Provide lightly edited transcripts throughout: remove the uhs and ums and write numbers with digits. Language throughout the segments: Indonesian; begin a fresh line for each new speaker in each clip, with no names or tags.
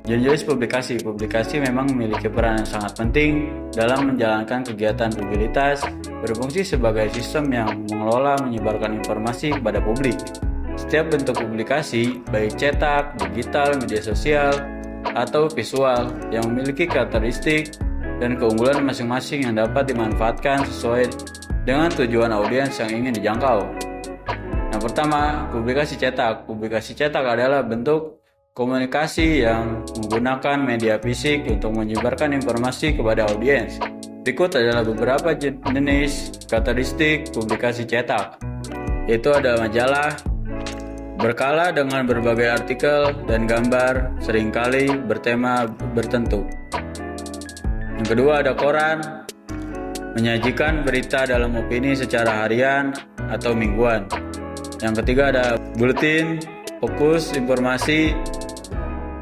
Jenis publikasi. Publikasi memang memiliki peran yang sangat penting dalam menjalankan kegiatan publisitas, berfungsi sebagai sistem yang mengelola menyebarkan informasi kepada publik. Setiap bentuk publikasi, baik cetak, digital, media sosial, atau visual, yang memiliki karakteristik dan keunggulan masing-masing yang dapat dimanfaatkan sesuai dengan tujuan audiens yang ingin dijangkau. Yang pertama, publikasi cetak. Publikasi cetak adalah bentuk komunikasi yang menggunakan media fisik untuk menyebarkan informasi kepada audiens. Berikut adalah beberapa jenis karakteristik publikasi cetak, yaitu ada majalah, berkala dengan berbagai artikel dan gambar, seringkali bertema tertentu. Yang kedua ada koran, menyajikan berita dalam opini secara harian atau mingguan. Yang ketiga ada buletin, fokus informasi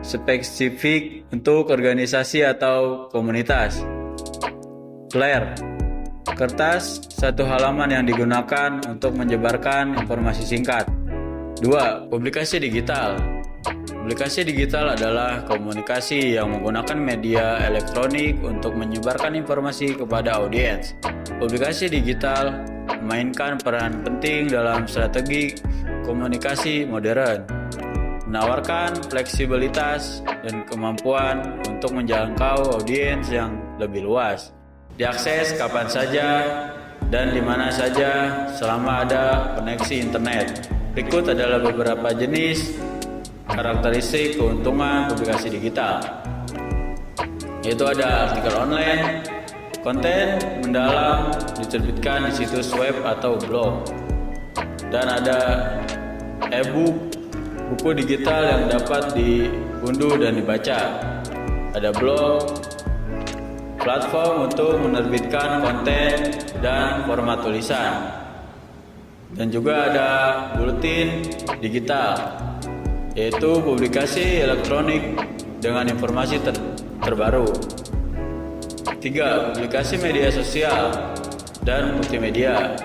spesifik untuk organisasi atau komunitas. Flare, kertas satu halaman yang digunakan untuk menyebarkan informasi singkat. 2. Publikasi digital. Publikasi digital adalah komunikasi yang menggunakan media elektronik untuk menyebarkan informasi kepada audiens. Publikasi digital memainkan peran penting dalam strategi komunikasi modern, menawarkan fleksibilitas dan kemampuan untuk menjangkau audiens yang lebih luas. Diakses kapan saja dan di mana saja selama ada koneksi internet. Berikut adalah beberapa jenis karakteristik keuntungan publikasi digital, yaitu ada artikel online, konten mendalam diterbitkan di situs web atau blog, dan ada e-book, buku digital yang dapat diunduh dan dibaca. Ada blog, platform untuk menerbitkan konten dan format tulisan. Dan juga ada buletin digital, yaitu publikasi elektronik dengan informasi terbaru. 3. Publikasi media sosial dan multimedia.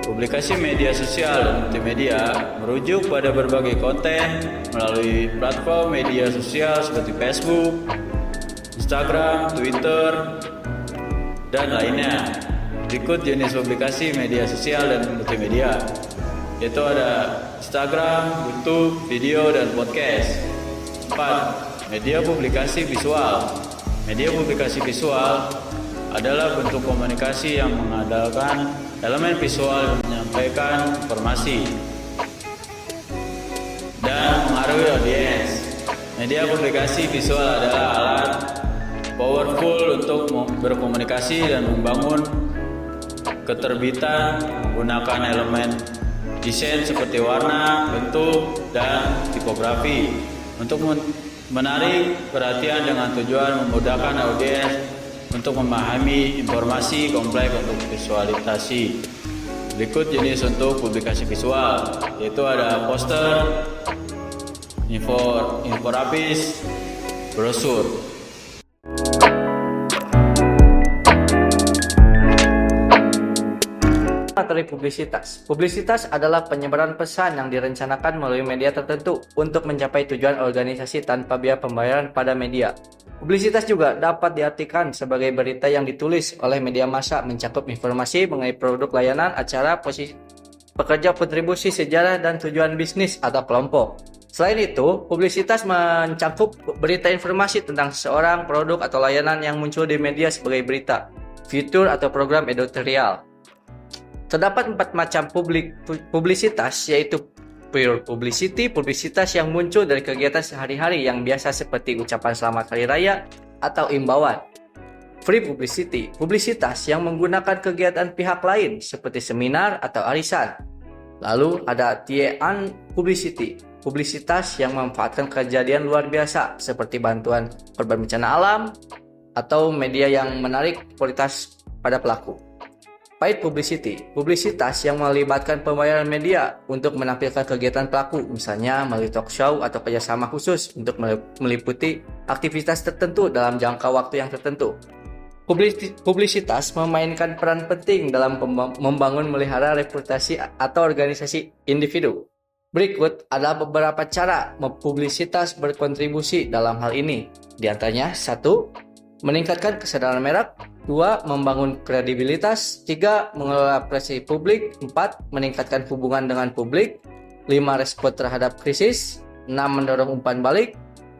Publikasi media sosial dan multimedia merujuk pada berbagai konten melalui platform media sosial seperti Facebook, Instagram, Twitter, dan lainnya. Berikut jenis publikasi media sosial dan multimedia, yaitu ada Instagram, YouTube, video, dan podcast. 4. Media publikasi visual. Media publikasi visual adalah bentuk komunikasi yang mengandalkan elemen visual yang menyampaikan informasi dan mengaruhi audiens. Media publikasi visual adalah alat powerful untuk berkomunikasi dan membangun keterbitan menggunakan elemen desain seperti warna, bentuk, dan tipografi untuk menarik perhatian dengan tujuan memudahkan audiens untuk memahami informasi kompleks untuk visualisasi. Berikut jenis untuk publikasi visual, yaitu ada poster, infografis, brosur.
Materi publisitas. Publisitas adalah penyebaran pesan yang direncanakan melalui media tertentu untuk mencapai tujuan organisasi tanpa biaya pembayaran pada media. Publisitas juga dapat diartikan sebagai berita yang ditulis oleh media massa mencakup informasi mengenai produk, layanan, acara, posisi pekerja, kontribusi, sejarah, dan tujuan bisnis atau kelompok. Selain itu, publisitas mencakup berita informasi tentang seseorang, produk, atau layanan yang muncul di media sebagai berita, fitur, atau program editorial. Terdapat 4 macam publisitas, yaitu pure publicity, publisitas yang muncul dari kegiatan sehari-hari yang biasa seperti ucapan selamat hari raya atau imbauan. Free publicity, publisitas yang menggunakan kegiatan pihak lain seperti seminar atau arisan. Lalu ada tie-an publicity, publisitas yang memanfaatkan kejadian luar biasa seperti bantuan korban bencana alam atau media yang menarik kualitas pada pelaku. Paid publicity, publisitas yang melibatkan pembayaran media untuk menampilkan kegiatan pelaku, misalnya melalui talk show atau kerjasama khusus untuk meliputi aktivitas tertentu dalam jangka waktu yang tertentu. Publisitas memainkan peran penting dalam membangun melihara reputasi atau organisasi individu. Berikut adalah beberapa cara publisitas berkontribusi dalam hal ini. Di antaranya, 1. Meningkatkan kesadaran merek. 2. Membangun kredibilitas. 3. Mengelola presi publik. 4. Meningkatkan hubungan dengan publik. 5. Respon terhadap krisis. 6. Mendorong umpan balik.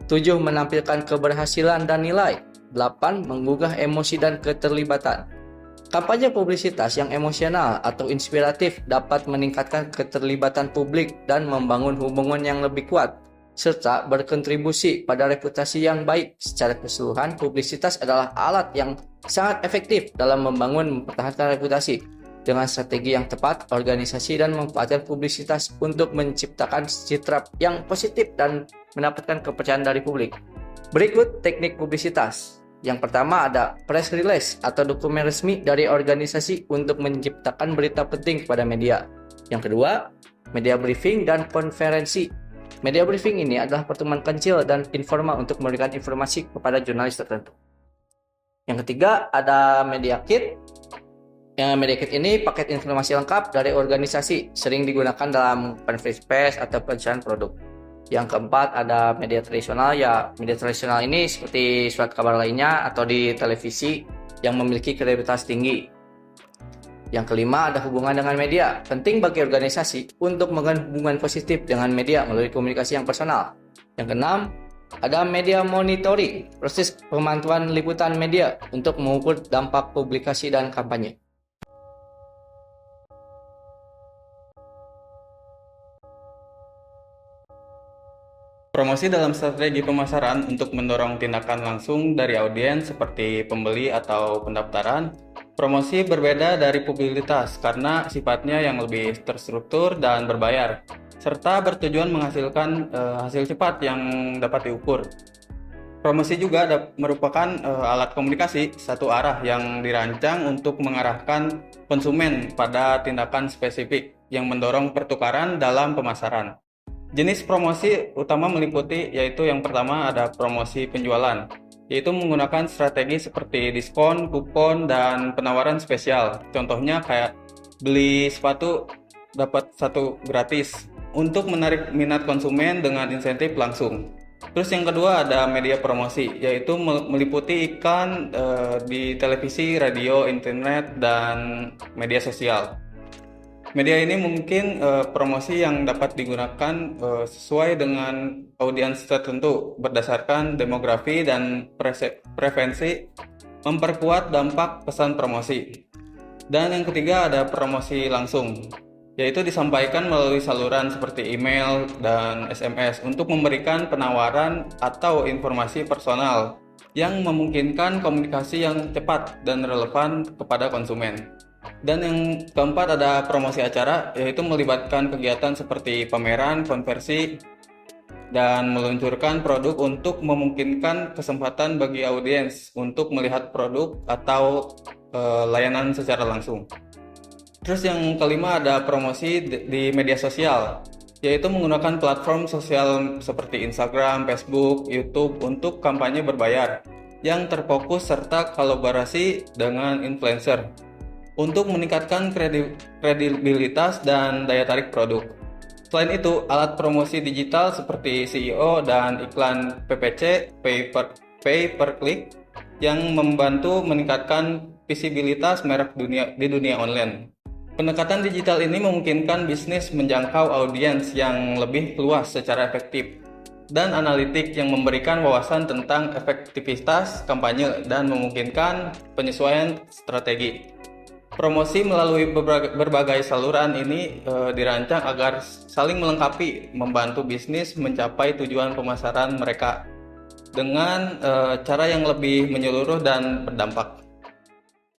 7. Menampilkan keberhasilan dan nilai. 8. Menggugah emosi dan keterlibatan. Kampanye publisitas yang emosional atau inspiratif dapat meningkatkan keterlibatan publik dan membangun hubungan yang lebih kuat, serta berkontribusi pada reputasi yang baik. Secara keseluruhan, publisitas adalah alat yang sangat efektif dalam membangun mempertahankan reputasi. Dengan strategi yang tepat, organisasi dan memanfaatkan publisitas untuk menciptakan citra yang positif dan mendapatkan kepercayaan dari publik. Berikut teknik publisitas. Yang pertama ada press release atau dokumen resmi dari organisasi untuk menciptakan berita penting kepada media. Yang kedua, media briefing dan konferensi. Media briefing ini adalah pertemuan kecil dan informal untuk memberikan informasi kepada jurnalis tertentu. Yang ketiga, ada media kit. Media kit ini paket informasi lengkap dari organisasi, sering digunakan dalam conference pers atau pencarian produk. Yang keempat ada media tradisional. Media tradisional ini seperti surat kabar lainnya atau di televisi yang memiliki kredibilitas tinggi. Yang kelima ada hubungan dengan media. Penting bagi organisasi untuk membangun hubungan positif dengan media melalui komunikasi yang personal. Yang keenam ada media monitoring, proses pemantauan liputan media untuk mengukur dampak publikasi dan kampanye.
Promosi dalam strategi pemasaran untuk mendorong tindakan langsung dari audiens seperti pembeli atau pendaftaran. Promosi berbeda dari publisitas karena sifatnya yang lebih terstruktur dan berbayar, serta bertujuan menghasilkan hasil cepat yang dapat diukur. Promosi juga merupakan alat komunikasi satu arah yang dirancang untuk mengarahkan konsumen pada tindakan spesifik yang mendorong pertukaran dalam pemasaran. Jenis promosi utama meliputi yaitu yang pertama ada promosi penjualan, yaitu menggunakan strategi seperti diskon, kupon, dan penawaran spesial. Contohnya kayak beli sepatu dapat satu gratis untuk menarik minat konsumen dengan insentif langsung. Terus yang kedua ada media promosi, yaitu meliputi iklan di televisi, radio, internet, dan media sosial. Media ini mungkin promosi yang dapat digunakan sesuai dengan audiens tertentu berdasarkan demografi dan preferensi, memperkuat dampak pesan promosi. Dan yang ketiga ada promosi langsung, yaitu disampaikan melalui saluran seperti email dan SMS untuk memberikan penawaran atau informasi personal yang memungkinkan komunikasi yang cepat dan relevan kepada konsumen. Dan yang keempat ada promosi acara, yaitu melibatkan kegiatan seperti pameran, konversi, dan meluncurkan produk untuk memungkinkan kesempatan bagi audiens untuk melihat produk atau layanan secara langsung. Terus yang kelima ada promosi di media sosial, yaitu menggunakan platform sosial seperti Instagram, Facebook, YouTube untuk kampanye berbayar yang terfokus serta kolaborasi dengan influencer untuk meningkatkan kredibilitas dan daya tarik produk. Selain itu, alat promosi digital seperti SEO dan iklan PPC (Pay per Click) yang membantu meningkatkan visibilitas merek di dunia online. Pendekatan digital ini memungkinkan bisnis menjangkau audiens yang lebih luas secara efektif dan analitik yang memberikan wawasan tentang efektivitas kampanye dan memungkinkan penyesuaian strategi. Promosi melalui berbagai saluran ini dirancang agar saling melengkapi, membantu bisnis mencapai tujuan pemasaran mereka dengan cara yang lebih menyeluruh dan berdampak.